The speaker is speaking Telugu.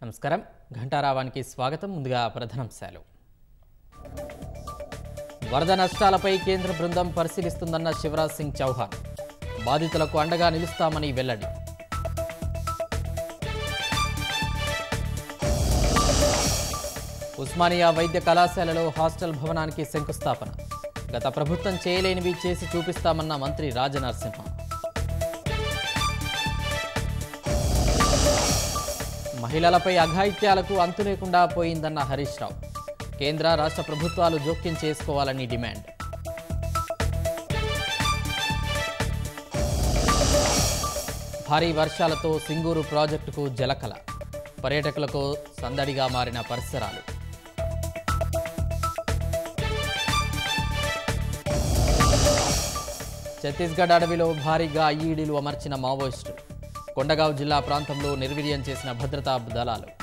నమస్కారం ఘంటారావానికి స్వాగతం. ముందుగా ప్రధానాంశాలు. వరద నష్టాలపై కేంద్ర బృందం పరిశీలిస్తుందన్న శివరాజ్ సింగ్ చౌహాన్. బాధితులకు అండగా నిలుస్తామని వెల్లడి. ఉస్మానియా వైద్య కళాశాలలో హాస్టల్ భవనానికి శంకుస్థాపన. గత ప్రభుత్వం చేయలేనివి చేసి చూపిస్తామన్న మంత్రి రాజనరసింహ. మహిళలపై అఘాయిత్యాలకు అంతు లేకుండా పోయిందన్న హరీష్ రావు. కేంద్ర రాష్ట్ర ప్రభుత్వాలు జోక్యం చేసుకోవాలని డిమాండ్. భారీ వర్షాలతో సింగూరు ప్రాజెక్టుకు జలకళ. పర్యాటకులకు సందడిగా మారిన పరిసరాలు. ఛత్తీస్గఢ్ అడవిలో భారీగా ఐఈడీలు అమర్చిన మావోయిస్టులు. కొండగావ్ జిల్లా ప్రాంతంలో నిర్వీర్యం చేసిన భద్రతా దళాలు.